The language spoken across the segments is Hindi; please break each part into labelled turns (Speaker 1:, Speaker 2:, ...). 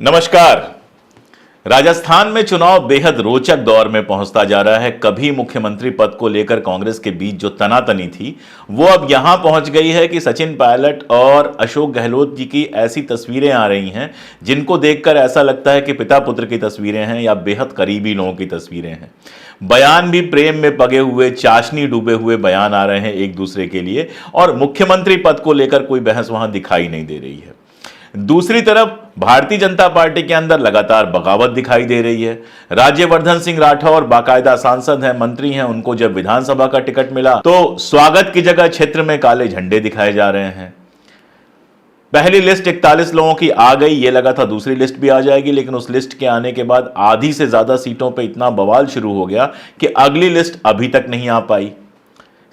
Speaker 1: नमस्कार। राजस्थान में चुनाव बेहद रोचक दौर में पहुंचता जा रहा है। कभी मुख्यमंत्री पद को लेकर कांग्रेस के बीच जो तनातनी थी वो अब यहां पहुंच गई है कि सचिन पायलट और अशोक गहलोत जी की ऐसी तस्वीरें आ रही हैं जिनको देखकर ऐसा लगता है कि पिता पुत्र की तस्वीरें हैं या बेहद करीबी लोगों की तस्वीरें हैं। बयान भी प्रेम में पगे हुए, चाशनी डूबे हुए बयान आ रहे हैं एक दूसरे के लिए, और मुख्यमंत्री पद को लेकर कोई बहस वहां दिखाई नहीं दे रही है। दूसरी तरफ भारतीय जनता पार्टी के अंदर लगातार बगावत दिखाई दे रही है। राज्यवर्धन सिंह राठौर बाकायदा सांसद हैं, मंत्री हैं, उनको जब विधानसभा का टिकट मिला तो स्वागत की जगह क्षेत्र में काले झंडे दिखाए जा रहे हैं। पहली लिस्ट 41 लोगों की आ गई, ये लगा था दूसरी लिस्ट भी आ जाएगी, लेकिन उस लिस्ट के आने के बाद आधी से ज्यादा सीटों पर इतना बवाल शुरू हो गया कि अगली लिस्ट अभी तक नहीं आ पाई।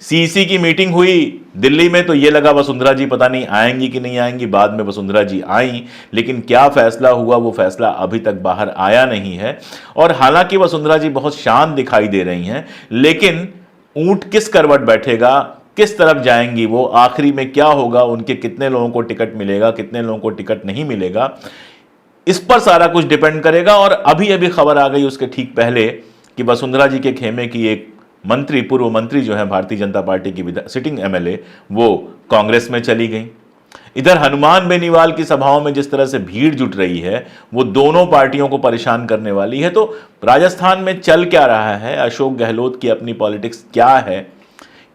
Speaker 1: सीसी की मीटिंग हुई दिल्ली में तो ये लगा वसुंधरा जी पता नहीं आएंगी कि नहीं आएंगी। बाद में वसुंधरा जी आई, लेकिन क्या फैसला हुआ वो फैसला अभी तक बाहर आया नहीं है। और हालांकि वसुंधरा जी बहुत शांत दिखाई दे रही हैं, लेकिन ऊंट किस करवट बैठेगा, किस तरफ जाएंगी वो, आखिरी में क्या होगा, उनके कितने लोगों को टिकट मिलेगा, कितने लोगों को टिकट नहीं मिलेगा, इस पर सारा कुछ डिपेंड करेगा। और अभी अभी खबर आ गई उसके ठीक पहले कि वसुंधरा जी के खेमे की एक मंत्री, पूर्व मंत्री जो है भारतीय जनता पार्टी की सिटिंग एमएलए, वो कांग्रेस में चली गई। इधर हनुमान बेनीवाल की सभाओं में जिस तरह से भीड़ जुट रही है वो दोनों पार्टियों को परेशान करने वाली है। तो राजस्थान में चल क्या रहा है, अशोक गहलोत की अपनी पॉलिटिक्स क्या है,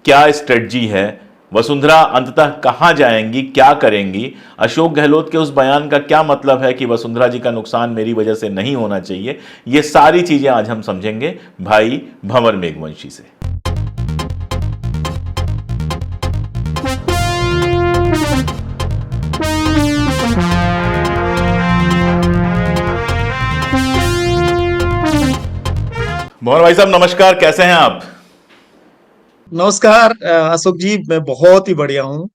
Speaker 1: क्या स्ट्रेटजी है, वसुंधरा अंततः कहां जाएंगी, क्या करेंगी, अशोक गहलोत के उस बयान का क्या मतलब है कि वसुंधरा जी का नुकसान मेरी वजह से नहीं होना चाहिए, ये सारी चीजें आज हम समझेंगे भाई भंवर मेघवंशी से। भंवर भाई साहब नमस्कार, कैसे हैं आप?
Speaker 2: नमस्कार अशोक जी, मैं बहुत ही बढ़िया हूँ।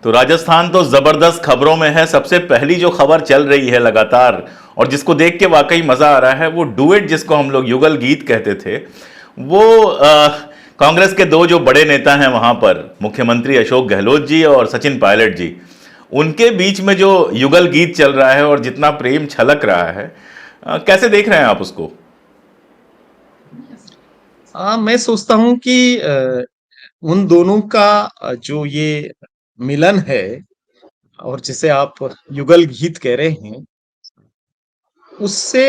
Speaker 1: तो राजस्थान तो जबरदस्त खबरों में है। सबसे पहली जो खबर चल रही है लगातार और जिसको देख के वाकई मजा आ रहा है, वो डुएट जिसको हम लोग युगल गीत कहते थे, वो कांग्रेस के दो जो बड़े नेता हैं वहां पर, मुख्यमंत्री अशोक गहलोत जी और सचिन पायलट जी, उनके बीच में जो युगल गीत चल रहा है और जितना प्रेम छलक रहा है, कैसे देख रहे हैं आप उसको?
Speaker 2: मैं सोचता हूँ कि उन दोनों का जो ये मिलन है और जिसे आप युगल गीत कह रहे हैं, उससे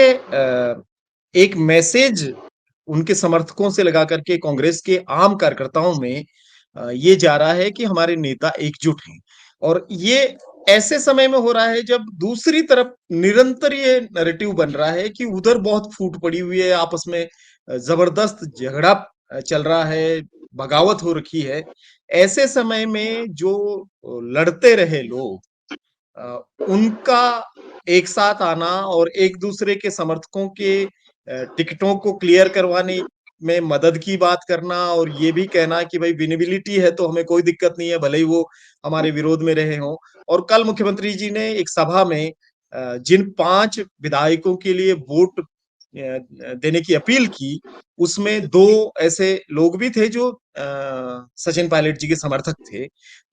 Speaker 2: एक मैसेज उनके समर्थकों से लगा करके कांग्रेस के आम कार्यकर्ताओं में ये जा रहा है कि हमारे नेता एकजुट हैं। और ये ऐसे समय में हो रहा है जब दूसरी तरफ निरंतर ये नैरेटिव बन रहा है कि उधर बहुत फूट पड़ी हुई है, आपस में जबरदस्त झगड़ा चल रहा है, बगावत हो रखी है। ऐसे समय में जो लड़ते रहे लोग, उनका एक साथ आना और एक दूसरे के समर्थकों के टिकटों को क्लियर करवाने में मदद की बात करना और ये भी कहना कि भाई विनेबिलिटी है तो हमें कोई दिक्कत नहीं है, भले ही वो हमारे विरोध में रहे हों। और कल मुख्यमंत्री जी ने एक सभा में जिन 5 विधायकों के लिए वोट देने की अपील की, उसमें 2 ऐसे लोग भी थे जो सचिन पायलट जी के समर्थक थे।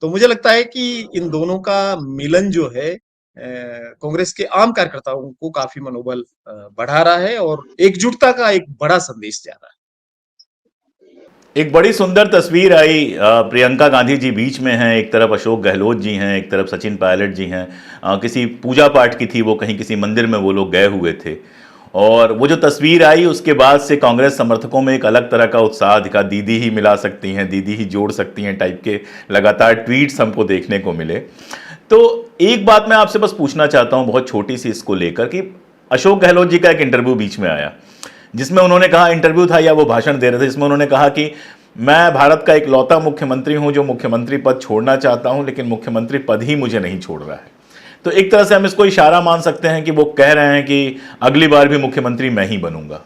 Speaker 2: तो मुझे लगता है कि इन दोनों का मिलन जो है कांग्रेस के आम कार्यकर्ताओं को काफी मनोबल बढ़ा रहा है और एकजुटता का एक बड़ा संदेश जा रहा है।
Speaker 1: एक बड़ी सुंदर तस्वीर आई। प्रियंका गांधी जी बीच में हैं, एक तरफ अशोक गहलोत जी हैं, एक तरफ सचिन पायलट जी हैं। किसी पूजा पाठ की थी, वो कहीं किसी मंदिर में वो लोग गए हुए थे, और वो जो तस्वीर आई उसके बाद से कांग्रेस समर्थकों में एक अलग तरह का उत्साह दिखा। दीदी ही मिला सकती हैं, दीदी ही जोड़ सकती हैं टाइप के लगातार ट्वीट्स हमको देखने को मिले। तो एक बात मैं आपसे बस पूछना चाहता हूं बहुत छोटी सी इसको लेकर कि अशोक गहलोत जी का एक इंटरव्यू बीच में आया जिसमें उन्होंने कहा, इंटरव्यू था या वो भाषण दे रहे थे, जिसमें उन्होंने कहा कि मैं भारत का इकलौता मुख्यमंत्री हूं जो मुख्यमंत्री पद छोड़ना चाहता हूं, लेकिन मुख्यमंत्री पद ही मुझे नहीं छोड़ रहा है। तो एक तरह से हम इसको इशारा मान सकते हैं कि वो कह रहे हैं कि अगली बार भी मुख्यमंत्री मैं ही बनूंगा।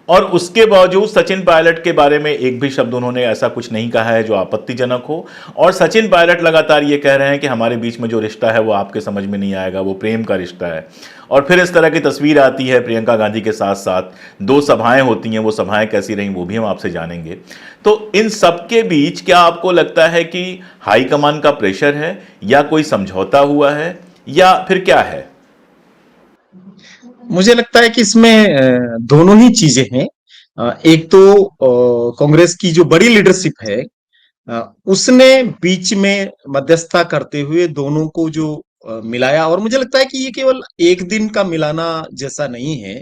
Speaker 1: और उसके बावजूद सचिन पायलट के बारे में एक भी शब्द उन्होंने ऐसा कुछ नहीं कहा है जो आपत्तिजनक हो। और सचिन पायलट लगातार ये कह रहे हैं कि हमारे बीच में जो रिश्ता है वो आपके समझ में नहीं आएगा, वो प्रेम का रिश्ता है। और फिर इस तरह की तस्वीर आती है प्रियंका गांधी के साथ साथ 2 सभाएं होती हैं, वो सभाएं कैसी रहीं वो भी हम आपसे जानेंगे। तो इन सब के बीच क्या आपको लगता है कि हाईकमान का प्रेशर है या कोई समझौता हुआ है या फिर क्या है?
Speaker 2: मुझे लगता है कि इसमें दोनों ही चीजें हैं। एक तो कांग्रेस की जो बड़ी लीडरशिप है, उसने बीच में मध्यस्थता करते हुए दोनों को जो मिलाया, और मुझे लगता है कि ये केवल एक दिन का मिलाना जैसा नहीं है।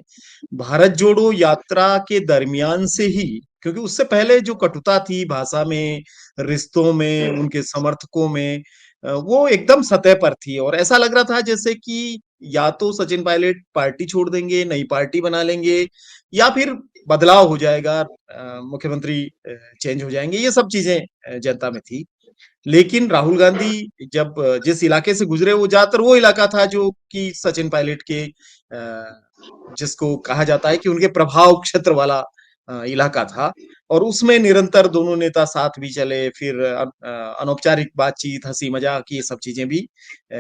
Speaker 2: भारत जोड़ो यात्रा के दरमियान से ही, क्योंकि उससे पहले जो कटुता थी भाषा में, रिश्तों में, उनके समर्थकों में, वो एकदम सतह पर थी, और ऐसा लग रहा था जैसे कि या तो सचिन पायलट पार्टी छोड़ देंगे, नई पार्टी बना लेंगे, या फिर बदलाव हो जाएगा, मुख्यमंत्री चेंज हो जाएंगे, ये सब चीजें जनता में थी। लेकिन राहुल गांधी जब जिस इलाके से गुजरे, वो ज्यादातर वो इलाका था जो कि सचिन पायलट के जिसको कहा जाता है कि उनके प्रभाव क्षेत्र वाला इलाका था, और उसमें निरंतर दोनों नेता साथ भी चले, फिर अनौपचारिक बातचीत, हंसी मजाक, ये सब चीजें भी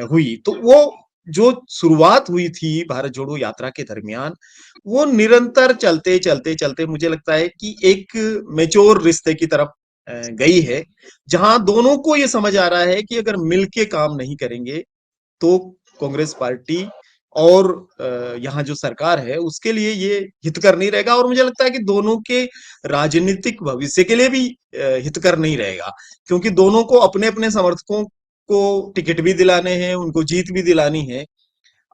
Speaker 2: हुई। तो वो जो शुरुआत हुई थी भारत जोड़ो यात्रा के दरमियान, वो निरंतर चलते चलते चलते मुझे लगता है कि एक मेच्योर रिश्ते की तरफ गई है, जहां दोनों को ये समझ आ रहा है कि अगर मिलके काम नहीं करेंगे तो कांग्रेस पार्टी और यहाँ जो सरकार है उसके लिए ये हितकर नहीं रहेगा, और मुझे लगता है कि दोनों के राजनीतिक भविष्य के लिए भी हितकर नहीं रहेगा, क्योंकि दोनों को अपने अपने समर्थकों को टिकट भी दिलाने हैं, उनको जीत भी दिलानी है।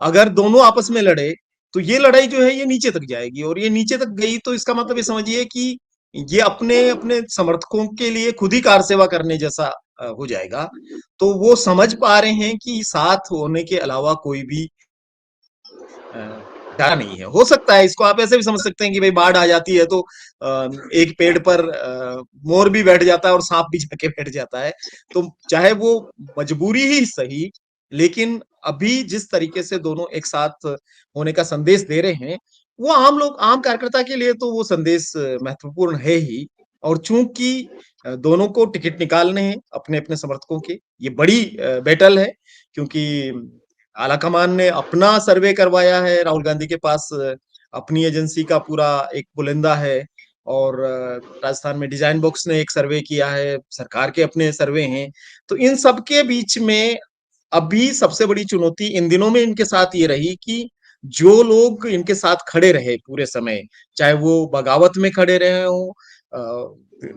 Speaker 2: अगर दोनों आपस में लड़े तो ये लड़ाई जो है ये नीचे तक जाएगी, और ये नीचे तक गई तो इसका मतलब ये समझिए कि ये अपने अपने समर्थकों के लिए खुद ही कार सेवा करने जैसा हो जाएगा। तो वो समझ पा रहे हैं कि साथ होने के अलावा कोई भी चारा नहीं है। हो सकता है इसको आप ऐसे भी समझ सकते हैं कि भाई बाढ़ आ जाती है तो एक पेड़ पर मोर भी बैठ जाता है और सांप भी जाके बैठ जाता है। तो चाहे वो मजबूरी ही सही, लेकिन अभी जिस तरीके से दोनों एक साथ होने का संदेश दे रहे हैं, वो आम लोग, आम कार्यकर्ता के लिए तो वो संदेश महत्वपूर्ण है ही। और चूंकि दोनों को टिकट निकालने हैं अपने अपने समर्थकों के, ये बड़ी बैटल है, क्योंकि आलाकमान ने अपना सर्वे करवाया है, राहुल गांधी के पास अपनी एजेंसी का पूरा एक बुलंदा है, और राजस्थान में डिजाइन बॉक्स ने एक सर्वे किया है, सरकार के अपने सर्वे हैं। तो इन सब के बीच में अभी सबसे बड़ी चुनौती इन दिनों में इनके साथ ये रही कि जो लोग इनके साथ खड़े रहे पूरे समय, चाहे वो बगावत में खड़े रहे हो,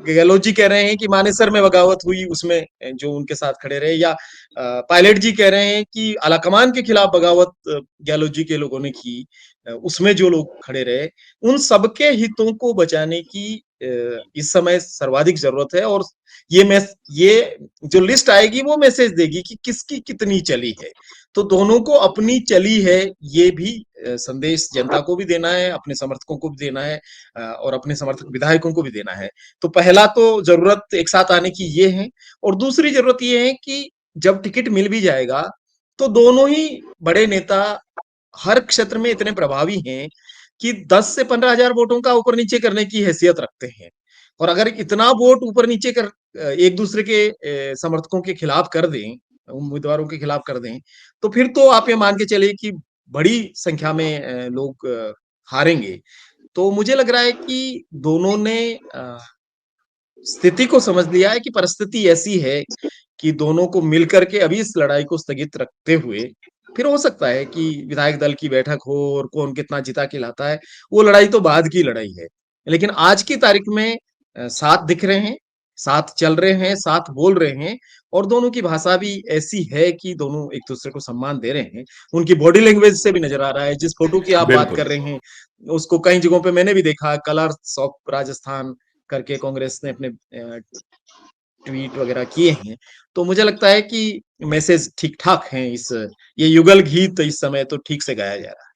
Speaker 2: गहलोत जी कह रहे हैं कि मानेसर में बगावत हुई उसमें जो उनके साथ खड़े रहे, या पायलट जी कह रहे हैं कि आलाकमान के खिलाफ बगावत गहलोत जी के लोगों ने की, उसमें जो लोग खड़े रहे, उन सबके हितों को बचाने की इस समय सर्वाधिक जरूरत है। और ये जो लिस्ट आएगी वो मैसेज देगी कि किसकी कितनी चली है। तो दोनों को अपनी चली है, ये भी संदेश जनता को भी देना है, अपने समर्थकों को भी देना है, और अपने समर्थक विधायकों को भी देना है। तो पहला तो जरूरत एक साथ आने की ये है, और दूसरी जरूरत ये है कि जब टिकट मिल भी जाएगा तो दोनों ही बड़े नेता हर क्षेत्र में इतने प्रभावी हैं कि 10 से 15 हजार वोटों का ऊपर नीचे करने की हैसियत रखते हैं। और अगर इतना वोट ऊपर नीचे कर एक दूसरे के समर्थकों के खिलाफ कर दें, उम्मीदवारों के खिलाफ कर दें, तो फिर तो आप ये मान के चलिए कि बड़ी संख्या में लोग हारेंगे। तो मुझे लग रहा है कि दोनों ने स्थिति को समझ लिया है कि परिस्थिति ऐसी है कि दोनों को मिलकर के अभी इस लड़ाई को स्थगित रखते हुए, फिर हो सकता है कि विधायक दल की बैठक हो और कौन कितना जिता के लाता है, वो लड़ाई तो बाद की लड़ाई है। लेकिन आज की तारीख में साथ दिख रहे हैं, साथ चल रहे हैं, साथ बोल रहे हैं, और दोनों की भाषा भी ऐसी है कि दोनों एक दूसरे को सम्मान दे रहे हैं। उनकी बॉडी लैंग्वेज से भी नजर आ रहा है, जिस फोटो की आप बात
Speaker 1: बिल्कुल।
Speaker 2: कर रहे हैं उसको कई जगहों पे मैंने भी देखा, कलर्स ऑफ राजस्थान करके कांग्रेस ने अपने ट्वीट वगैरह किए हैं। तो मुझे लगता है कि मैसेज ठीक ठाक है, इस ये युगल गीत इस समय तो ठीक से गाया जा रहा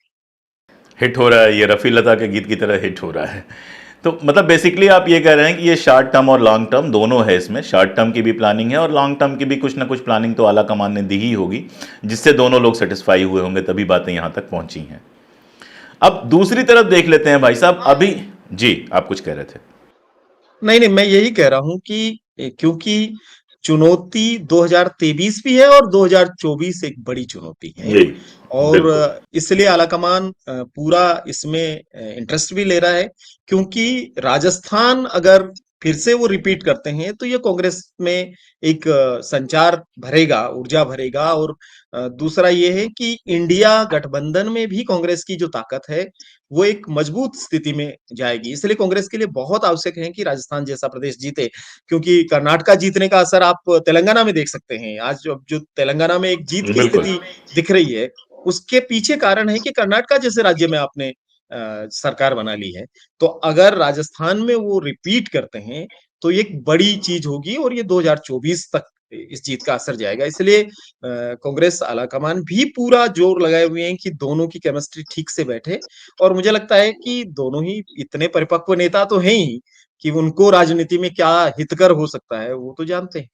Speaker 1: हिट हो रहा है, ये रफ़ी लता के गीत की तरह हिट हो रहा है। तो मतलब बेसिकली आप ये कह रहे हैं कि ये शॉर्ट टर्म और लॉन्ग टर्म दोनों है, इसमें शॉर्ट टर्म की भी प्लानिंग है और लॉन्ग टर्म की भी कुछ ना कुछ प्लानिंग तो आला कमान ने दी ही होगी, जिससे दोनों लोग सेटिस्फाई हुए होंगे, तभी बातें यहाँ तक पहुंची हैं। अब दूसरी तरफ देख लेते हैं भाई साहब,
Speaker 2: है।
Speaker 1: अभी जी आप कुछ कह रहे थे।
Speaker 2: नहीं नहीं, मैं यही कह रहा हूं कि क्योंकि चुनौती 2023 भी है और 2024 एक बड़ी चुनौती है,
Speaker 1: यही।
Speaker 2: और
Speaker 1: बिल्कुल।
Speaker 2: इसलिए आलाकमान पूरा इसमें इंटरेस्ट भी ले रहा है, क्योंकि राजस्थान अगर फिर से वो रिपीट करते हैं तो ये कांग्रेस में एक संचार भरेगा, ऊर्जा भरेगा, और दूसरा ये है कि इंडिया गठबंधन में भी कांग्रेस की जो ताकत है, वो एक मजबूत स्थिति में जाएगी। इसलिए कांग्रेस के लिए बहुत आवश्यक है कि राजस्थान जैसा प्रदेश जीते, क्योंकि कर्नाटका जीतने का असर आप तेलंगाना में देख सकते हैं। आज जो तेलंगाना में एक जीत की
Speaker 1: बिल्कुल।
Speaker 2: स्थिति दिख रही है, उसके पीछे कारण है कि कर्नाटका जैसे राज्य में आपने सरकार बना ली है। तो अगर राजस्थान में वो रिपीट करते हैं, तो ये एक बड़ी चीज होगी और ये 2024 तक इस जीत का असर जाएगा। इसलिए कांग्रेस आलाकमान भी पूरा जोर लगाए हुए हैं कि दोनों की केमिस्ट्री ठीक से बैठे, और मुझे लगता है कि दोनों ही इतने परिपक्व नेता तो हैं ही कि उनको राजनीति में क्या हितकर हो सकता है वो तो जानते हैं।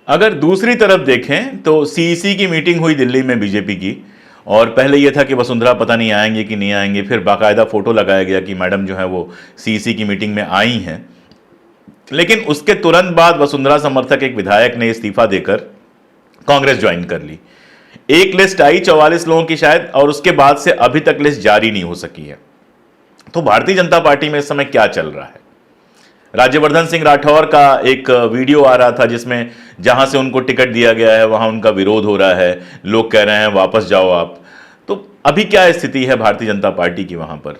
Speaker 1: अगर दूसरी तरफ देखें तो सीईसी की मीटिंग हुई दिल्ली में बीजेपी की, और पहले यह था कि वसुंधरा पता नहीं आएंगे कि नहीं आएंगे, फिर बाकायदा फोटो लगाया गया कि मैडम जो है वो सीईसी की मीटिंग में आई हैं। लेकिन उसके तुरंत बाद वसुंधरा समर्थक एक विधायक ने इस्तीफा देकर कांग्रेस ज्वाइन कर ली। एक लिस्ट आई 44 लोगों की शायद, और उसके बाद से अभी तक लिस्ट जारी नहीं हो सकी है। तो भारतीय जनता पार्टी में इस समय क्या चल रहा है? राज्यवर्धन सिंह राठौर का एक वीडियो आ रहा था जिसमें जहां से उनको टिकट दिया गया है वहां उनका विरोध हो रहा है, लोग कह रहे हैं वापस जाओ आप। तो अभी क्या स्थिति है भारतीय जनता पार्टी की वहां पर?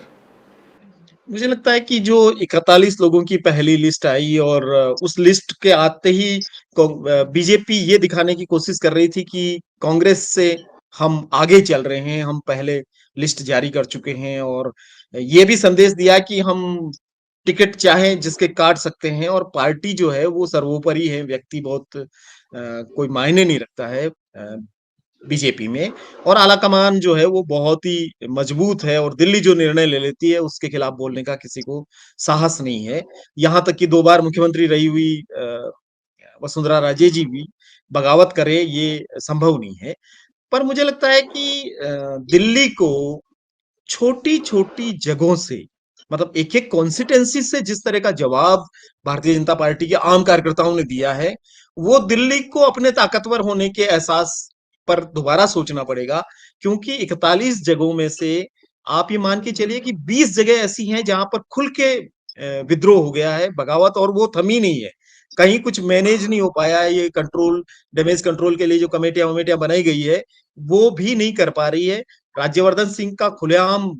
Speaker 2: मुझे लगता है कि जो 41 लोगों की पहली लिस्ट आई और उस लिस्ट के आते ही बीजेपी ये दिखाने की कोशिश कर रही थी कि कांग्रेस से हम आगे चल रहे हैं, हम पहले लिस्ट जारी कर चुके हैं, और ये भी संदेश दिया कि हम टिकट चाहे जिसके काट सकते हैं, और पार्टी जो है वो सर्वोपरि है, व्यक्ति बहुत कोई मायने नहीं रखता है बीजेपी में। और आलाकमान जो है वो बहुत ही मजबूत है, और दिल्ली जो निर्णय ले लेती है उसके खिलाफ बोलने का किसी को साहस नहीं है। यहाँ तक कि 2 बार मुख्यमंत्री रही हुई वसुंधरा राजे जी भी बगावत करे, ये संभव नहीं है। पर मुझे लगता है कि दिल्ली को छोटी-छोटी जगहों से, मतलब एक-एक कॉन्स्टिट्यूएंसी से जिस तरह का जवाब भारतीय जनता पार्टी के आम कार्यकर्ताओं ने दिया है, वो दिल्ली को अपने ताकतवर होने के एहसास पर दोबारा सोचना पड़ेगा, क्योंकि 41 जगहों में से आप ये मान के चलिए कि 20 जगह ऐसी हैं जहां पर खुल के विद्रोह हो गया है, बगावत, और वो थमी नहीं है। कहीं कुछ मैनेज नहीं हो पाया है, ये कंट्रोल, डैमेज कंट्रोल के लिए जो कमेटियां वमेटियां बनाई गई है, वो भी नहीं कर पा रही है। राज्यवर्धन सिंह का खुलेआम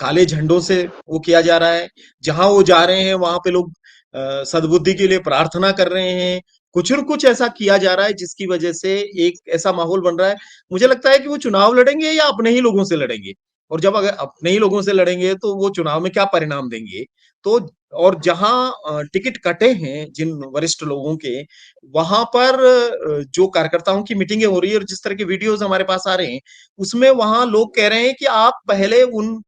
Speaker 2: काले झंडों से वो किया जा रहा है। जहां वो जा रहे हैं वहां पे लोग सद्बुद्धि के लिए प्रार्थना कर रहे हैं। कुछ न कुछ ऐसा किया जा रहा है जिसकी वजह से एक ऐसा माहौल बन रहा है। मुझे लगता है कि वो चुनाव लड़ेंगे या अपने ही लोगों से लड़ेंगे, और जब अगर अपने ही लोगों से लड़ेंगे तो वो चुनाव में क्या परिणाम देंगे। तो और जहां टिकट कटे हैं जिन वरिष्ठ लोगों के, वहां पर जो कार्यकर्ताओं की मीटिंगें हो रही है और जिस तरह के वीडियोस हमारे पास आ रहे हैं, उसमें वहां लोग कह रहे हैं कि आप पहले उन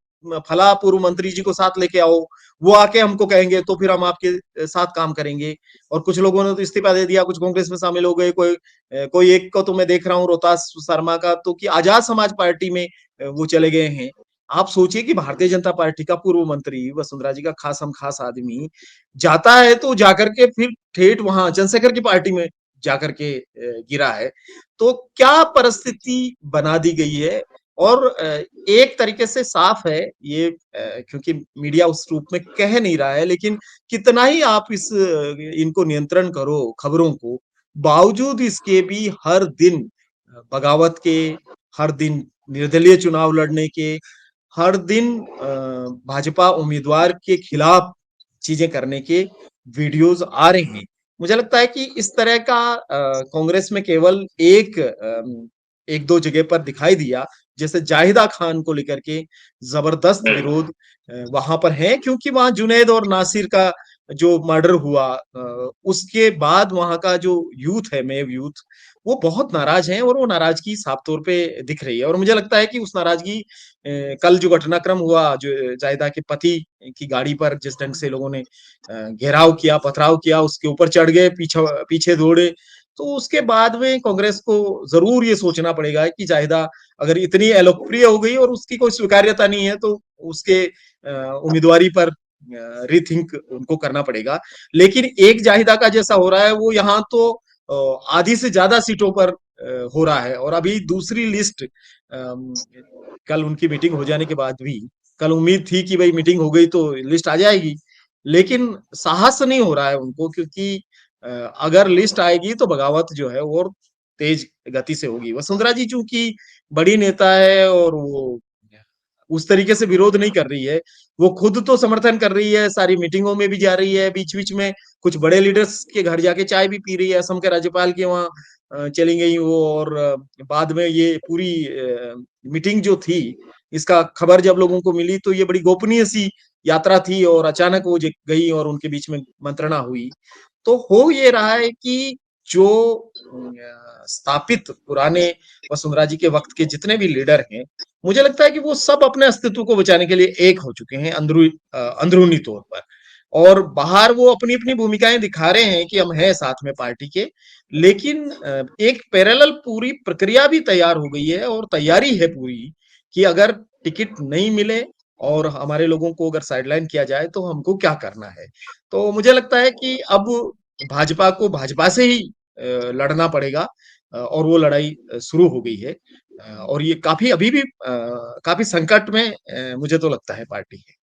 Speaker 2: फला पूर्व मंत्री जी को साथ लेके आओ, वो आके हमको कहेंगे तो फिर हम आपके साथ काम करेंगे। और कुछ लोगों ने तो इस्तीफा दे दिया, कुछ कांग्रेस में शामिल हो गए, कोई एक को तो मैं देख रहा हूँ रोहतास शर्मा का, तो कि आजाद समाज पार्टी में वो चले गए हैं। आप सोचिए कि भारतीय जनता पार्टी का पूर्व मंत्री, वसुंधरा जी का खास हम खास आदमी, जाता है तो जाकर के फिर ठेठ वहां चंद्रशेखर की पार्टी में जाकर के गिरा है। तो क्या परिस्थिति बना दी गई है। और एक तरीके से साफ है ये, क्योंकि मीडिया उस रूप में कह नहीं रहा है, लेकिन कितना ही आप इनको नियंत्रण करो खबरों को, बावजूद इसके भी हर दिन बगावत के, हर दिन निर्दलीय चुनाव लड़ने के, हर दिन भाजपा उम्मीदवार के खिलाफ चीजें करने के वीडियोस आ रहे हैं। मुझे लगता है कि इस तरह का कांग्रेस में केवल एक दो जगह पर दिखाई दिया, जैसे जाहिदा खान को लेकर के जबरदस्त विरोध वहां पर है, क्योंकि वहां जुनैद और नासिर का जो मर्डर हुआ, उसके बाद वहां का जो यूथ है, मेव यूथ, वो बहुत नाराज हैं, और वो नाराजगी साफ तौर पे दिख रही है। और मुझे लगता है कि उस नाराजगी, कल जो घटनाक्रम हुआ, जो जायदा के पति की गाड़ी पर जिस ढंग से लोगों ने घेराव किया, पथराव किया, उसके ऊपर चढ़ गए, पीछे पीछे दौड़े, तो उसके बाद में कांग्रेस को जरूर ये सोचना पड़ेगा कि जाहिदा अगर इतनी अलोकप्रिय हो गई और उसकी कोई स्वीकार्यता नहीं है, तो उसके उम्मीदवारी पर रीथिंक उनको करना पड़ेगा। लेकिन एक जाहिदा का जैसा हो रहा है वो यहाँ तो आधी से ज्यादा सीटों पर हो रहा है। और अभी दूसरी लिस्ट, कल उनकी मीटिंग हो जाने के बाद भी, कल उम्मीद थी कि भाई मीटिंग हो गई तो लिस्ट आ जाएगी, लेकिन साहस नहीं हो रहा है उनको, क्योंकि अगर लिस्ट आएगी तो बगावत जो है, और तेज गति से होगी। वसुंधरा जी चूंकि बड़ी नेता है और वो उस तरीके से विरोध नहीं कर रही है, वो खुद तो समर्थन कर रही है, सारी मीटिंगों में भी जा रही है, बीच बीच में कुछ बड़े लीडर्स के घर जाके चाय भी पी रही है, असम के राज्यपाल के वहाँ चली गई वो, और बाद में ये पूरी मीटिंग जो थी, इसका खबर जब लोगों को मिली तो ये बड़ी गोपनीय सी यात्रा थी, और अचानक वो गई और उनके बीच में मंत्रणा हुई। तो हो ये रहा है कि जो स्थापित पुराने वसुंधरा जी के वक्त के जितने भी लीडर हैं, मुझे लगता है कि वो सब अपने अस्तित्व को बचाने के लिए एक हो चुके हैं अंदरूनी तौर पर, और बाहर वो अपनी अपनी भूमिकाएं दिखा रहे हैं कि हम हैं साथ में पार्टी के। लेकिन एक पैरेलल पूरी प्रक्रिया भी तैयार हो गई है, और तैयारी है पूरी कि अगर टिकट नहीं मिले और हमारे लोगों को अगर साइडलाइन किया जाए तो हमको क्या करना है। तो मुझे लगता है कि अब भाजपा को भाजपा से ही लड़ना पड़ेगा, और वो लड़ाई शुरू हो गई है। और ये काफी अभी भी काफी संकट में मुझे तो लगता है पार्टी है।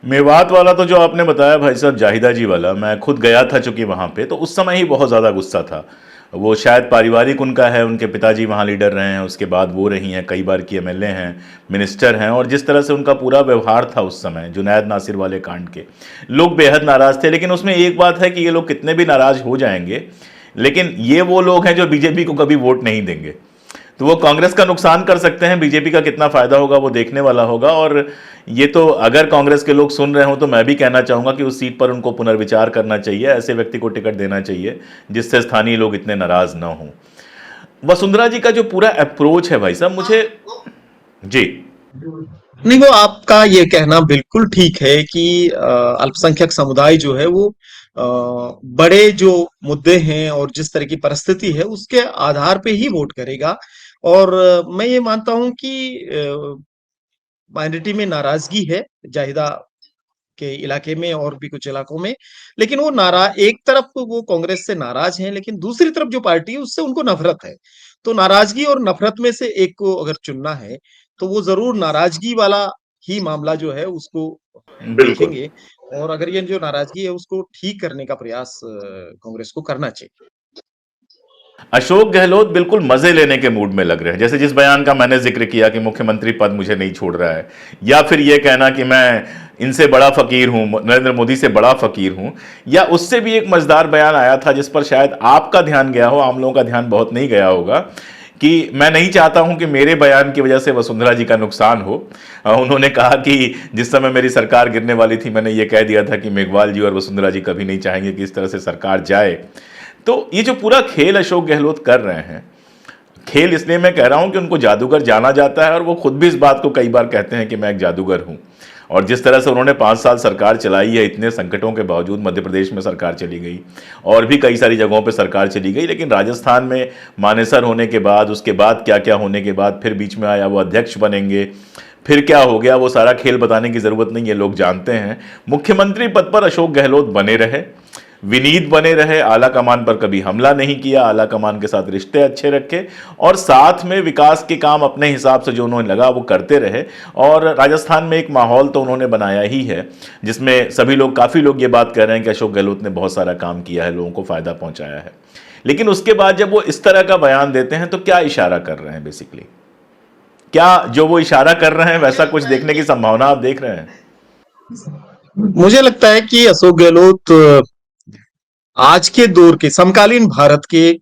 Speaker 1: मेवात वाला तो जो आपने बताया भाई साहब, जाहिदा जी वाला, मैं खुद गया था चूंकि वहाँ पे, तो उस समय ही बहुत ज़्यादा गुस्सा था। वो शायद पारिवारिक उनका है, उनके पिताजी वहाँ लीडर रहे हैं, उसके बाद वो रही हैं, कई बार की एमएलए हैं, मिनिस्टर हैं, और जिस तरह से उनका पूरा व्यवहार था उस समय जुनैद नासिर वाले कांड के, लोग बेहद नाराज़ थे। लेकिन उसमें एक बात है कि ये लोग कितने भी नाराज़ हो जाएंगे, लेकिन ये वो लोग हैं जो बीजेपी को कभी वोट नहीं देंगे। तो वो कांग्रेस का नुकसान कर सकते हैं, बीजेपी का कितना फायदा होगा वो देखने वाला होगा। और ये तो अगर कांग्रेस के लोग सुन रहे हो तो मैं भी कहना चाहूंगा कि उस सीट पर उनको पुनर्विचार करना चाहिए, ऐसे व्यक्ति को टिकट देना चाहिए जिससे स्थानीय लोग इतने नाराज ना हो। वसुंधरा जी का जो पूरा अप्रोच है भाई साहब, मुझे जी।
Speaker 2: नहीं, वो आपका ये कहना बिल्कुल ठीक है कि अल्पसंख्यक समुदाय जो है वो बड़े जो मुद्दे हैं और जिस तरह की परिस्थिति है उसके आधार पे ही वोट करेगा। और मैं ये मानता हूं कि माइनॉरिटी में नाराजगी है जाहिदा के इलाके में और भी कुछ इलाकों में, लेकिन वो एक तरफ तो वो कांग्रेस से नाराज हैं, लेकिन दूसरी तरफ जो पार्टी है उससे उनको नफरत है। तो नाराजगी और नफरत में से एक को अगर चुनना है तो वो जरूर नाराजगी वाला ही मामला जो है उसको
Speaker 1: बिल्कुल।
Speaker 2: देखेंगे, और अगर ये जो नाराजगी है उसको ठीक करने का प्रयास कांग्रेस को करना चाहिए।
Speaker 1: अशोक गहलोत बिल्कुल मजे लेने के मूड में लग रहे हैं, जैसे जिस बयान का मैंने जिक्र किया कि मुख्यमंत्री पद मुझे नहीं छोड़ रहा है, या फिर यह कहना कि मैं इनसे बड़ा फकीर हूं, नरेंद्र मोदी से बड़ा फकीर हूं। या उससे भी एक मजेदार बयान आया था जिस पर शायद आपका ध्यान गया हो, आम लोगों का ध्यान बहुत नहीं गया होगा, कि मैं नहीं चाहता हूं कि मेरे बयान की वजह से वसुंधरा जी का नुकसान हो। उन्होंने कहा कि जिस समय मेरी सरकार गिरने वाली थी मैंने ये कह दिया था कि मेघवाल जी और वसुंधरा जी कभी नहीं चाहेंगे कि इस तरह से सरकार जाए। तो ये जो पूरा खेल अशोक गहलोत कर रहे हैं, खेल इसलिए मैं कह रहा हूं कि उनको जादूगर जाना जाता है, और वो खुद भी इस बात को कई बार कहते हैं कि मैं एक जादूगर हूं। और जिस तरह से उन्होंने 5 साल सरकार चलाई है, इतने संकटों के बावजूद, मध्य प्रदेश में सरकार चली गई और भी कई सारी जगहों पर सरकार चली गई, लेकिन राजस्थान में मानेसर होने के बाद, उसके बाद क्या क्या होने के बाद, फिर बीच में आया वो अध्यक्ष बनेंगे, फिर क्या हो गया, वो सारा खेल बताने की जरूरत नहीं है, लोग जानते हैं। मुख्यमंत्री पद पर अशोक गहलोत बने रहे, विनीत बने रहे, आला कमान पर कभी हमला नहीं किया, आला कमान के साथ रिश्ते अच्छे रखे, और साथ में विकास के काम अपने हिसाब से जो उन्होंने लगा वो करते रहे। और राजस्थान में एक माहौल तो उन्होंने बनाया ही है जिसमें सभी लोग, काफ़ी लोग ये बात कह रहे हैं कि अशोक गहलोत ने बहुत सारा काम किया है, लोगों को फायदा पहुंचाया है। लेकिन उसके बाद जब वो इस तरह का बयान देते हैं तो क्या इशारा कर रहे हैं बेसिकली? क्या जो वो इशारा कर रहे हैं वैसा कुछ देखने की संभावना आप देख रहे हैं?
Speaker 2: मुझे लगता है कि अशोक गहलोत आज के दौर के समकालीन भारत के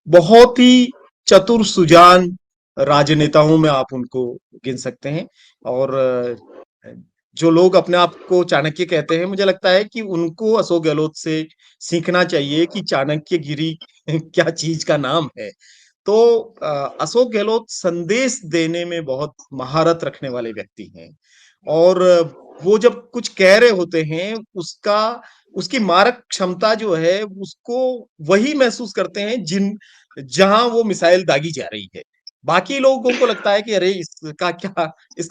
Speaker 2: बहुत ही चतुर सुजान राजनेताओं में आप उनको गिन सकते हैं। और जो लोग अपने आप को चाणक्य कहते हैं, मुझे लगता है कि उनको अशोक गहलोत से सीखना चाहिए कि चाणक्यगिरी क्या चीज का नाम है। तो अशोक गहलोत संदेश देने में बहुत महारत रखने वाले व्यक्ति हैं, और वो जब कुछ कह रहे होते हैं उसका उसकी मारक क्षमता जो है उसको वही महसूस करते हैं जिन जहां वो मिसाइल दागी जा रही है। बाकी लोगों को लगता है कि अरे इसका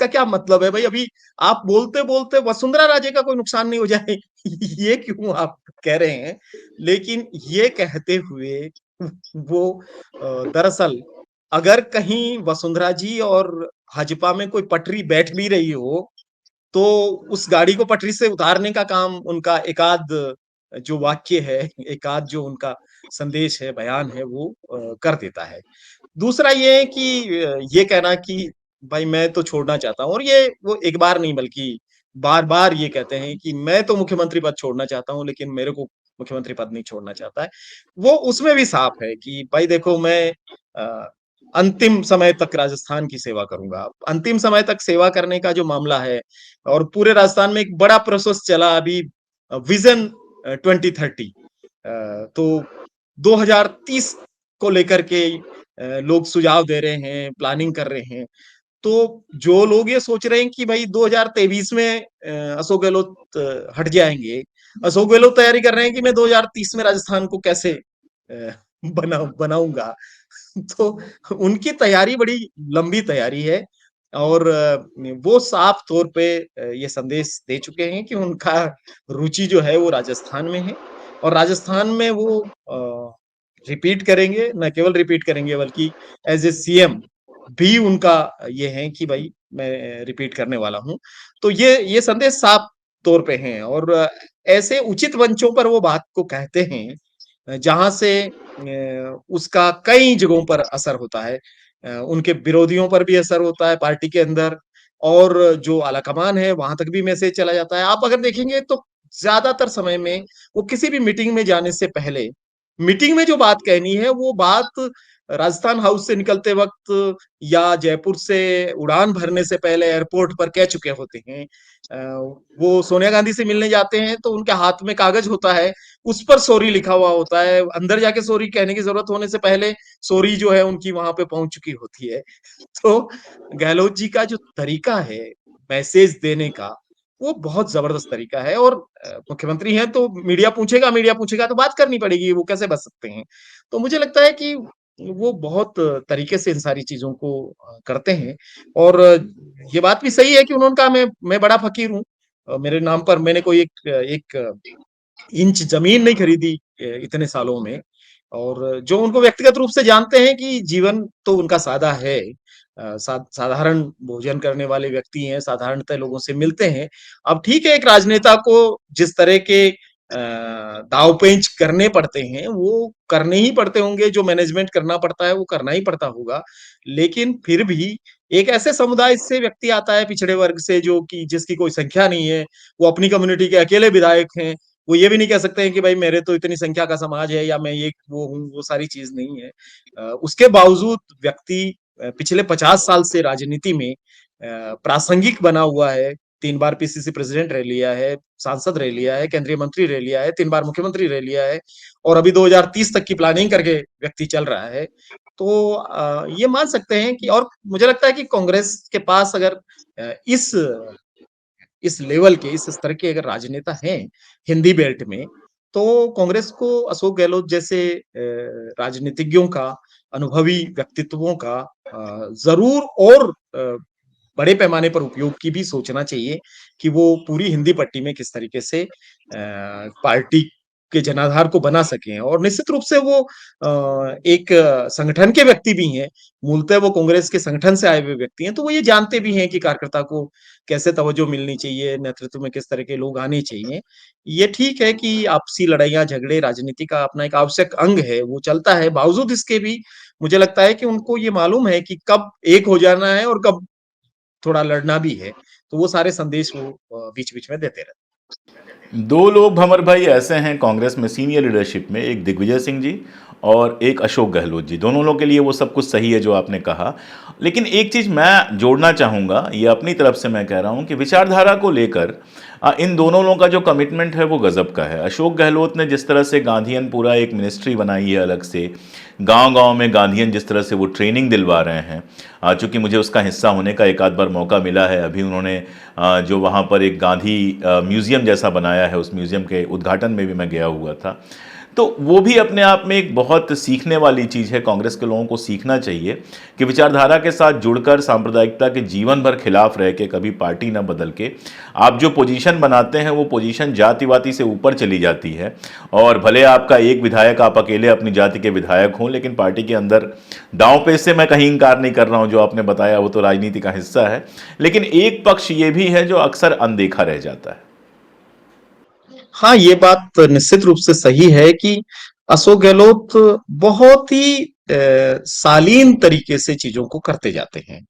Speaker 2: क्या मतलब है भाई, अभी आप बोलते बोलते वसुंधरा राजे का कोई नुकसान नहीं हो जाए ये क्यों आप कह रहे हैं। लेकिन ये कहते हुए वो दरअसल अगर कहीं वसुंधरा जी और भाजपा में कोई पटरी बैठ भी रही हो तो उस गाड़ी को पटरी से उतारने का काम उनका एकाध जो वाक्य है, एकाध जो उनका संदेश है, बयान है वो कर देता है। दूसरा ये है कि ये कहना कि भाई मैं तो छोड़ना चाहता हूँ, और ये वो एक बार नहीं बल्कि बार-बार ये कहते हैं कि मैं तो मुख्यमंत्री पद छोड़ना चाहता हूँ, लेकिन मेरे को मुख्यमंत्री पद नहीं छोड़ना चाहता है। वो उसमें भी साफ है कि भाई देखो मैं अ, अंतिम समय तक राजस्थान की सेवा करूँगा। अंतिम समय तक सेवा करने का जो मामला है, और पूरे राजस्थान में एक बड़ा प्रोसेस चला अभी विज़न 2030, तो 2030 को लेकर के लोग सुझाव दे रहे हैं, प्लानिंग कर रहे हैं। तो जो लोग ये सोच रहे हैं कि भाई 2023 में अशोक गहलोत हट जाएँगे, अशोक गहलोत तैयारी कर रहे हैं कि मैं 2030 में राजस्थान को कैसे बनाऊँगा। तो उनकी तैयारी बड़ी लंबी तैयारी है, और वो साफ तौर पे ये संदेश दे चुके हैं कि उनका रुचि जो है वो राजस्थान में है, और राजस्थान में वो रिपीट करेंगे, न केवल रिपीट करेंगे बल्कि एज़ ए सीएम भी उनका ये है कि भाई मैं रिपीट करने वाला हूँ। तो ये संदेश साफ तौर पे हैं, और ऐसे उचित मंचों पर वो बात को कहते हैं जहाँ से उसका कई जगहों पर असर होता है। उनके विरोधियों पर भी असर होता है पार्टी के अंदर, और जो आलाकमान है वहाँ तक भी मैसेज चला जाता है। आप अगर देखेंगे तो ज़्यादातर समय में वो किसी भी मीटिंग में जाने से पहले, मीटिंग में जो बात कहनी है वो बात राजस्थान हाउस से निकलते वक़्त या जयपुर से उड़ान भरने से पहले एयरपोर्ट पर कह चुके होते हैं। वो सोनिया गांधी से मिलने जाते हैं तो उनके हाथ में कागज़ होता है, उस पर सॉरी लिखा हुआ होता है। अंदर जाके सॉरी कहने की ज़रूरत होने से पहले सॉरी जो है उनकी वहाँ पे पहुँच चुकी होती है। तो गहलोत जी का जो तरीका है मैसेज देने का, वो बहुत ज़बरदस्त तरीका है, और मुख्यमंत्री हैं तो मीडिया पूछेगा तो बात करनी पड़ेगी, वो कैसे बच सकते हैं। तो मुझे लगता है कि वो बहुत तरीके से इन सारी चीज़ों को करते हैं, और ये बात भी सही है कि उन्होंने कहा मैं बड़ा फ़कीर हूँ। मेरे नाम पर मैंने कोई एक एक इंच ज़मीन नहीं खरीदी इतने सालों में, और जो उनको व्यक्तिगत रूप से जानते हैं कि जीवन तो उनका सादा है। साधारण भोजन करने वाले व्यक्ति हैं, साधारणतः लोगों से मिलते हैं। अब ठीक है, एक राजनेता को जिस तरह के दाँव-पेंच करने पड़ते हैं, वो करने ही पड़ते होंगे, जो मैनेजमेंट करना पड़ता है, वो करना ही पड़ता होगा। लेकिन फिर भी एक ऐसे समुदाय से व्यक्ति आता है, पिछड़े वर्ग से, जो कि जिसकी कोई संख्या नहीं है, वो अपनी कम्युनिटी के अकेले विधायक हैं। वो ये भी नहीं कह सकते हैं कि भाई मेरे तो इतनी संख्या का समाज है, या मैं ये वो हूँ, वो सारी चीज़ नहीं है। उसके बावजूद व्यक्ति पिछले 50 साल से राजनीति में प्रासंगिक बना हुआ है। 3 बार पीसीसी प्रेज़िडेंट रह लिया है, सांसद रह लिया है, केंद्रीय मंत्री रह लिया है, 3 बार मुख्यमंत्री रह लिया है, और अभी 2030 तक की प्लानिंग करके व्यक्ति चल रहा है। तो ये मान सकते हैं कि, और मुझे लगता है कि कांग्रेस के पास अगर इस लेवल के, इस स्तर के अगर राजनेता हैं हिंदी बेल्ट में, तो कांग्रेस को अशोक गहलोत जैसे राजनीतिज्ञों का, अनुभवी व्यक्तित्वों का ज़रूर और बड़े पैमाने पर उपयोग की भी सोचना चाहिए कि वो पूरी हिंदी पट्टी में किस तरीके से पार्टी के जनाधार को बना सकें, और निश्चित रूप से वो एक संगठन के व्यक्ति भी हैं। मूलतः वो कांग्रेस के संगठन से आए हुए व्यक्ति हैं, तो वो ये जानते भी हैं कि कार्यकर्ता को कैसे तवज्जो मिलनी चाहिए, नेतृत्व में किस तरह के लोग आने चाहिए। ये ठीक है कि आपसी लड़ाइयाँ, झगड़े राजनीति का अपना एक आवश्यक अंग है, वो चलता है। बावजूद इसके भी मुझे लगता है कि उनको ये मालूम है कि कब एक हो जाना है और कब थोड़ा लड़ना भी है। तो वो सारे संदेश वो बीच-बीच में देते रहते
Speaker 1: दो लोग भंवर भाई ऐसे हैं कांग्रेस में सीनियर लीडरशिप में, एक दिग्विजय सिंह जी और एक अशोक गहलोत जी। दोनों लोगों के लिए वो सब कुछ सही है जो आपने कहा। लेकिन एक चीज़ मैं जोड़ना चाहूँगा, ये अपनी तरफ से मैं कह रहा हूँ कि विचारधारा को लेकर इन दोनों लोगों का जो कमिटमेंट है वो गज़ब का है। अशोक गहलोत ने जिस तरह से गांधीयन पूरा एक मिनिस्ट्री बनाई है अलग से, गांव-गांव में गांधीयन जिस तरह से वो ट्रेनिंग दिलवा रहे हैं, चूँकि मुझे उसका हिस्सा होने का एक आध बार मौका मिला है। अभी उन्होंने जो वहाँ पर एक गांधी म्यूज़ियम जैसा बनाया है, उस म्यूज़ियम के उद्घाटन में भी मैं गया हुआ था। तो वो भी अपने आप में एक बहुत सीखने वाली चीज़ है। कांग्रेस के लोगों को सीखना चाहिए कि विचारधारा के साथ जुड़कर सांप्रदायिकता के जीवन भर खिलाफ रह के, कभी पार्टी ना बदल के आप जो पोजीशन बनाते हैं वो पोजीशन जातिवादी से ऊपर चली जाती है। और भले आपका एक विधायक, आप अकेले अपनी जाति के विधायक हों, लेकिन पार्टी के अंदर दांव पेच से मैं कहीं इंकार नहीं कर रहा हूं, जो आपने बताया वो तो राजनीति का हिस्सा है। लेकिन एक पक्ष ये भी है जो अक्सर अनदेखा रह जाता है।
Speaker 2: हाँ, ये बात निश्चित रूप से सही है कि अशोक गहलोत बहुत ही शालीन तरीके से चीजों को करते जाते हैं।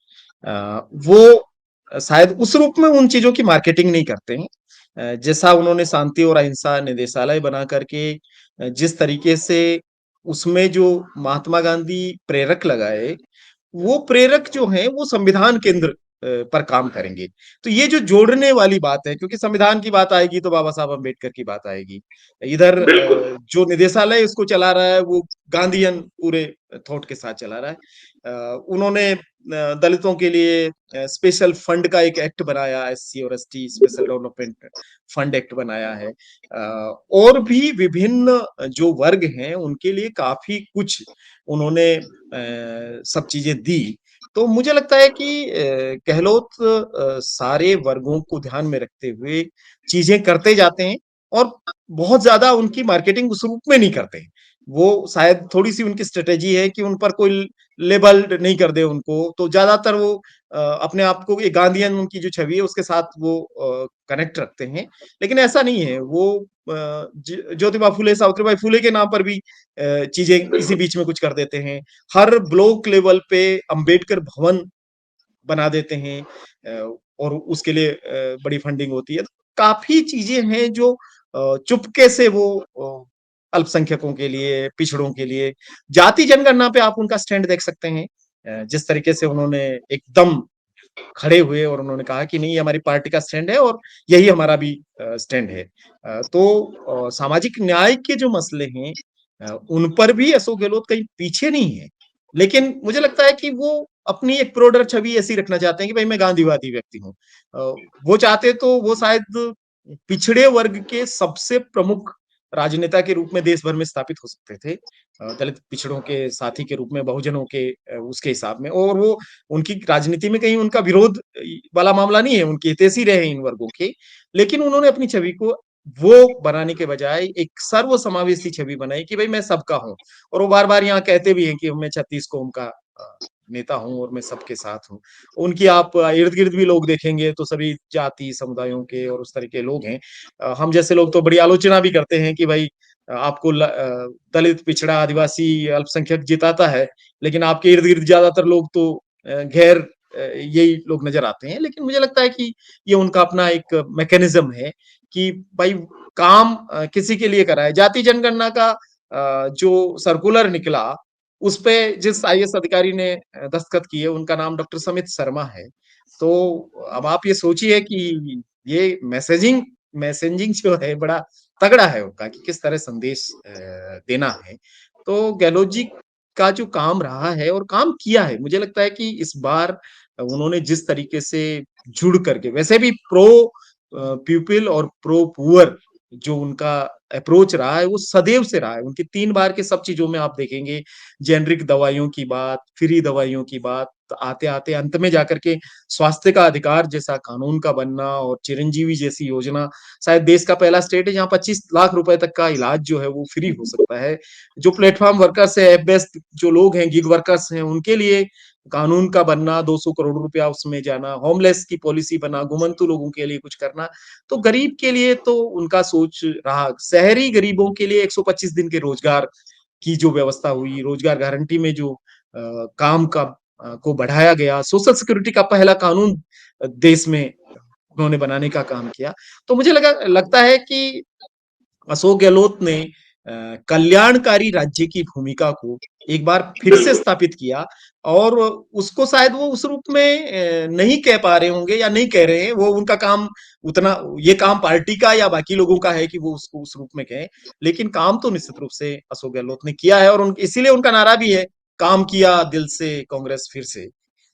Speaker 2: वो शायद उस रूप में उन चीजों की मार्केटिंग नहीं करते हैं। जैसा उन्होंने शांति और अहिंसा निदेशालय बना करके जिस तरीके से उसमें जो महात्मा गांधी प्रेरक लगाए, वो प्रेरक जो हैं वो संविधान केंद्र पर काम करेंगे। तो ये जो जोड़ने वाली बात है, क्योंकि संविधान की बात आएगी तो बाबा साहब अम्बेडकर की बात आएगी। इधर
Speaker 1: बिल्कुल।
Speaker 2: जो निदेशालय इसको चला रहा है वो गांधीयन पूरे थॉट के साथ चला रहा है। उन्होंने दलितों के लिए स्पेशल फंड का एक एक्ट बनाया, एससी और ST special development fund act बनाया है। और भी विभिन्न जो वर्ग हैं उनके लिए काफी कुछ उन्होंने सब चीजें दी। तो मुझे लगता है कि गहलोत सारे वर्गों को ध्यान में रखते हुए चीजें करते जाते हैं, और बहुत ज्यादा उनकी मार्केटिंग उस रूप में नहीं करते हैं। वो शायद थोड़ी सी उनकी स्ट्रेटेजी है कि उन पर कोई लेबल नहीं कर दे उनको, तो ज्यादातर वो अपने आप को, ये गांधीयन उनकी जो छवि है उसके साथ वो कनेक्ट रखते हैं। लेकिन ऐसा नहीं है, वो ज्योतिबा फुले सावित्रीबाई फुले के नाम पर भी चीजें इसी
Speaker 1: बिल्कुल।
Speaker 2: बीच में कुछ कर देते हैं। हर ब्लॉक लेवल पे अंबेडकर भवन बना देते हैं, और उसके लिए बड़ी फंडिंग होती है। तो काफी चीजें हैं जो चुपके से वो अल्पसंख्यकों के लिए, पिछड़ों के लिए, जाति जनगणना पे आप उनका स्टैंड देख सकते हैं। जिस तरीके से उन्होंने एकदम खड़े हुए और उन्होंने कहा कि नहीं, ये हमारी पार्टी का स्टैंड है और यही हमारा भी स्टैंड है। तो सामाजिक न्याय के जो मसले हैं, उन पर भी अशोक गहलोत कहीं पीछे नहीं है। लेकिन मुझे लगता है कि वो अपनी एक प्रोडर छवि ऐसी रखना चाहते हैं कि भाई मैं गांधीवादी व्यक्ति हूँ। वो चाहते तो वो शायद पिछड़े वर्ग के सबसे प्रमुख राजनेता के रूप में देश भर में स्थापित हो सकते थे, दलित पिछड़ों के साथी के रूप में, बहुजनों के उसके हिसाब में। और वो उनकी राजनीति में कहीं उनका विरोध वाला मामला नहीं है, उनके हितैषी रहे इन वर्गों के। लेकिन उन्होंने अपनी छवि को वो बनाने के बजाय एक सर्वसमावेशी छवि बनाई कि भाई मैं सबका हूँ। और वो बार बार यहाँ कहते भी हैं कि मैं 36 कौम का नेता हूँ और मैं सबके साथ हूँ। उनकी आप इर्द गिर्द भी लोग देखेंगे तो सभी जाति समुदायों के और उस तरह के लोग हैं। हम जैसे लोग तो बड़ी आलोचना भी करते हैं कि भाई आपको दलित पिछड़ा आदिवासी अल्पसंख्यक जिताता है, लेकिन आपके इर्द गिर्द ज्यादातर लोग तो गैर यही लोग नजर आते हैं। लेकिन मुझे लगता है कि ये उनका अपना एक मैकेनिज्म है कि भाई काम किसी के लिए कराए। जाति जनगणना का जो सर्कुलर निकला, उस पे जिस आईएएस अधिकारी ने दस्तखत किए उनका नाम डॉक्टर समित शर्मा है। तो अब आप ये सोचिए कि ये मैसेजिंग जो है बड़ा तगड़ा है उनका, कि किस तरह संदेश देना है। तो गहलोत जी का जो काम रहा है और काम किया है, मुझे लगता है कि इस बार उन्होंने जिस तरीके से जुड़ करके, वैसे भी प्रो पीपल और प्रो पुअर जो उनका अप्रोच रहा है वो सदैव से रहा है। उनकी 3 बार के सब चीजों में आप देखेंगे, जेनरिक दवाइयों की बात, फ्री दवाइयों की बात, आते-आते अंत में जाकर के स्वास्थ्य का अधिकार जैसा कानून का बनना, और चिरंजीवी जैसी योजना। शायद देश का पहला स्टेट है जहाँ 25 लाख रुपए तक का इलाज जो है वो फ्री हो सकता है। जो प्लेटफॉर्म वर्कर्स है, एप बेस्ड जो लोग हैं, गिग वर्कर्स हैं, उनके लिए कानून का बनना, 200 करोड़ रुपया उसमें जाना, होमलेस की पॉलिसी बना, घुमंतु लोगों के लिए कुछ करना। तो गरीब के लिए तो उनका सोच रहा। शहरी गरीबों के लिए 125 दिन के रोजगार की जो व्यवस्था हुई, रोजगार गारंटी में जो काम का को बढ़ाया गया, सोशल सिक्योरिटी का पहला कानून देश में उन्होंने बनाने का काम किया। तो मुझे लगता है कि अशोक गहलोत ने कल्याणकारी राज्य की भूमिका को एक बार फिर से
Speaker 1: बिल्कुल।
Speaker 2: स्थापित किया। और उसको शायद वो उस रूप में नहीं कह पा रहे होंगे या नहीं कह रहे हैं। वो उनका काम उतना, ये काम पार्टी का या बाकी लोगों का है कि वो उसको उस रूप में कहें। लेकिन काम तो निश्चित रूप से अशोक गहलोत ने किया है, और इसीलिए उनका नारा भी है, काम किया दिल से कांग्रेस फिर से।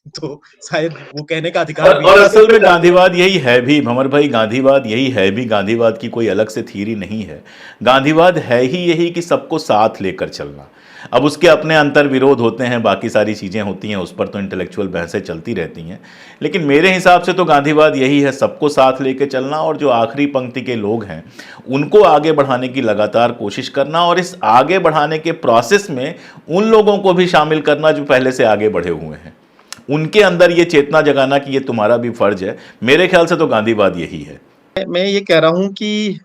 Speaker 2: तो शायद वो कहने का अधिकार भी
Speaker 1: और
Speaker 2: है।
Speaker 1: असल में गांधीवाद यही है भी भंवर भाई, गांधीवाद यही है भी, गांधीवाद की कोई अलग से थीरी नहीं है। गांधीवाद है ही यही कि सबको साथ लेकर चलना। अब उसके अपने अंतर विरोध होते हैं, बाकी सारी चीज़ें होती हैं, उस पर तो इंटेलेक्चुअल बहसें चलती रहती हैं। लेकिन मेरे हिसाब से तो गांधीवाद यही है, सबको साथ लेकर चलना, और जो आखिरी पंक्ति के लोग हैं उनको आगे बढ़ाने की लगातार कोशिश करना, और इस आगे बढ़ाने के प्रोसेस में उन लोगों को भी शामिल करना जो पहले से आगे बढ़े हुए हैं, उनके अंदर ये चेतना जगाना कि ये तुम्हारा भी फर्ज है। मेरे ख्याल से तो गांधीवाद यही है।
Speaker 2: मैं ये कह रहा हूं कि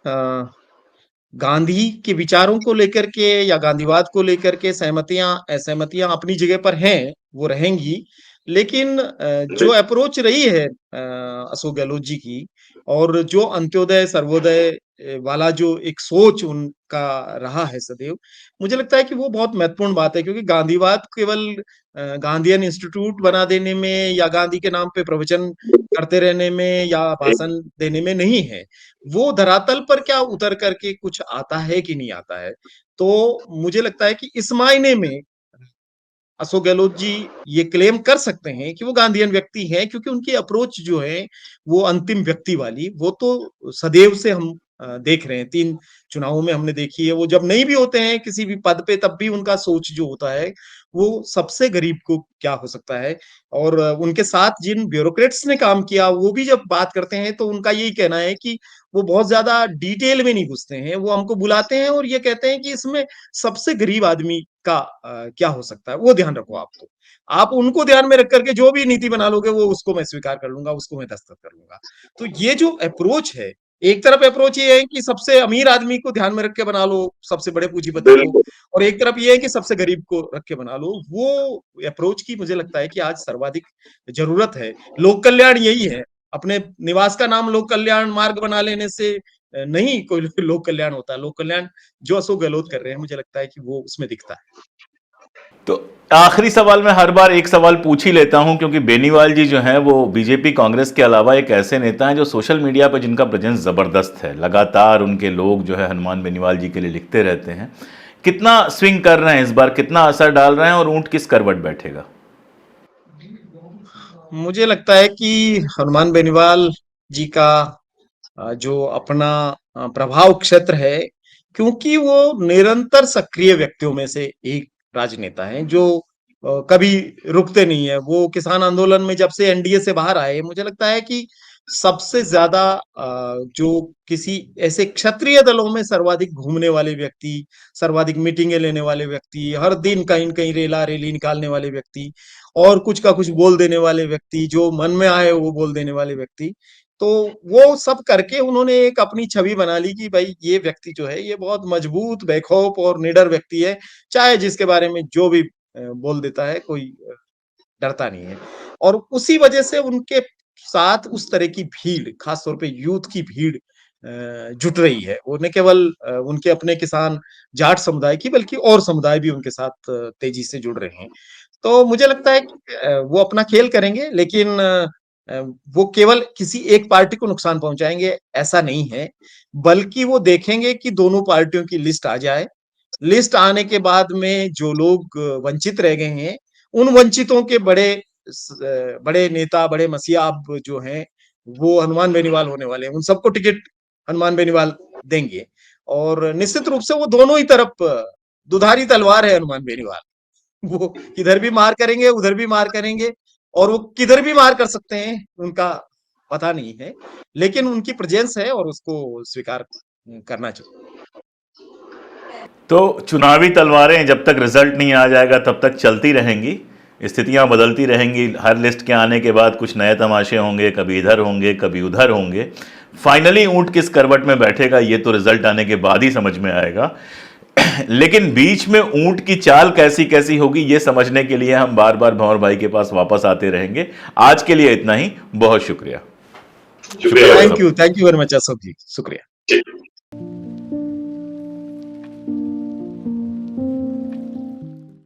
Speaker 2: गांधी के विचारों को लेकर के या गांधीवाद को लेकर के सहमतियां असहमतियां अपनी जगह पर हैं, वो रहेंगी। लेकिन जो अप्रोच रही है अशोक गहलोत जी की, और जो अंत्योदय सर्वोदय वाला जो एक सोच उनका रहा है सदैव, मुझे लगता है कि वो बहुत महत्वपूर्ण बात है, क्योंकि गांधीवाद केवल गांधीयन इंस्टीट्यूट बना देने में या गांधी के नाम पे प्रवचन करते रहने में या भाषण देने में नहीं है। वो धरातल पर क्या उतर करके कुछ आता है कि नहीं आता है। तो मुझे लगता है कि इस मायने में अशोक गहलोत जी ये क्लेम कर सकते हैं कि वो गांधीयन व्यक्ति हैं, क्योंकि उनकी अप्रोच जो है वो अंतिम व्यक्ति वाली, वो तो सदैव से हम देख रहे हैं। 3 चुनावों में हमने देखी है, वो जब नहीं भी होते हैं किसी भी पद पे, तब भी उनका सोच जो होता है वो सबसे गरीब को क्या हो सकता है। और उनके साथ जिन ब्यूरोक्रेट्स ने काम किया, वो भी जब बात करते हैं तो उनका यही कहना है कि वो बहुत ज्यादा डिटेल में नहीं घुसते हैं। वो हमको बुलाते हैं और ये कहते हैं कि इसमें सबसे गरीब आदमी का क्या हो सकता है, वो ध्यान रखो आप। तो आप उनको ध्यान में रख करके जो भी नीति बना लोगे, वो उसको मैं स्वीकार कर लूंगा, उसको मैं दस्तखत कर लूंगा। तो ये जो अप्रोच है, एक तरफ अप्रोच ये है कि सबसे अमीर आदमी को ध्यान में रख के बना लो, सबसे बड़े पूंजीपति को, और एक तरफ ये है कि सबसे गरीब को रख के बना लो। वो अप्रोच की मुझे लगता है कि आज सर्वाधिक जरूरत है। लोक कल्याण यही है। अपने निवास का नाम लोक कल्याण मार्ग बना लेने से नहीं कोई लोक कल्याण होता। लोक कल्याण जो अशोक गहलोत कर रहे हैं, मुझे लगता है कि वो उसमें दिखता है।
Speaker 1: तो आखिरी सवाल मैं हर बार एक सवाल पूछ ही लेता हूं, क्योंकि बेनीवाल जी जो हैं वो बीजेपी कांग्रेस के अलावा एक ऐसे नेता हैं जो सोशल मीडिया पर जिनका प्रेजेंस जबरदस्त है। लगातार उनके लोग जो है हनुमान बेनीवाल जी के लिए लिखते रहते हैं। कितना स्विंग कर रहे हैं इस बार, कितना असर डाल रहे हैं, और ऊंट किस करवट बैठेगा?
Speaker 2: मुझे लगता है कि हनुमान बेनीवाल जी का जो अपना प्रभाव क्षेत्र है, क्योंकि वो निरंतर सक्रिय व्यक्तियों में से एक राजनेता हैं जो कभी रुकते नहीं है। वो किसान आंदोलन में जब से एनडीए से बाहर आए, मुझे लगता है कि सबसे ज्यादा जो किसी ऐसे क्षत्रिय दलों में सर्वाधिक घूमने वाले व्यक्ति, सर्वाधिक मीटिंगें लेने वाले व्यक्ति, हर दिन कहीं न कहीं रेला रेली निकालने वाले व्यक्ति, और कुछ का कुछ बोल देने वाले व्यक्ति, जो मन में आए वो बोल देने वाले व्यक्ति, तो वो सब करके उन्होंने एक अपनी छवि बना ली कि भाई ये व्यक्ति जो है ये बहुत मजबूत, बेखौफ और निडर व्यक्ति है। चाहे जिसके बारे में जो भी बोल देता है, कोई डरता नहीं है। और उसी वजह से उनके साथ उस तरह की भीड़, खास तौर पे यूथ की भीड़ जुट रही है। वो न केवल उनके अपने किसान जाट समुदाय की, बल्कि और समुदाय भी उनके साथ तेजी से जुड़ रहे हैं। तो मुझे लगता है कि वो अपना खेल करेंगे, लेकिन अ, वो केवल किसी एक पार्टी को नुकसान पहुंचाएंगे ऐसा नहीं है, बल्कि वो देखेंगे कि दोनों पार्टियों की लिस्ट आ जाए। लिस्ट आने के बाद में जो लोग वंचित रह गए हैं, उन वंचितों के बड़े नेता, बड़े मसीहा अब जो हैं, वो हनुमान बेनीवाल होने वाले हैं। उन सबको टिकट हनुमान बेनीवाल देंगे, और निश्चित रूप से वो दोनों ही तरफ दुधारी तलवार है हनुमान बेनीवाल। वो इधर भी मार करेंगे, उधर भी मार करेंगे, और वो किधर भी मार कर सकते हैं, उनका पता नहीं है। लेकिन उनकी प्रेजेंस है और उसको स्वीकार करना चाहिए।
Speaker 1: तो चुनावी तलवारें जब तक रिजल्ट नहीं आ जाएगा तब तक चलती रहेंगी, स्थितियां बदलती रहेंगी। हर लिस्ट के आने के बाद कुछ नए तमाशे होंगे, कभी इधर होंगे कभी उधर होंगे। फाइनली ऊंट किस करवट में बैठेगा ये तो रिजल्ट आने के बाद ही समझ में आएगा। लेकिन बीच में ऊंट की चाल कैसी कैसी होगी ये समझने के लिए हम बार बार भंवर भाई के पास वापस आते रहेंगे। आज के लिए इतना ही, बहुत शुक्रिया।
Speaker 2: Thank you very much Ashok ji, शुक्रिया।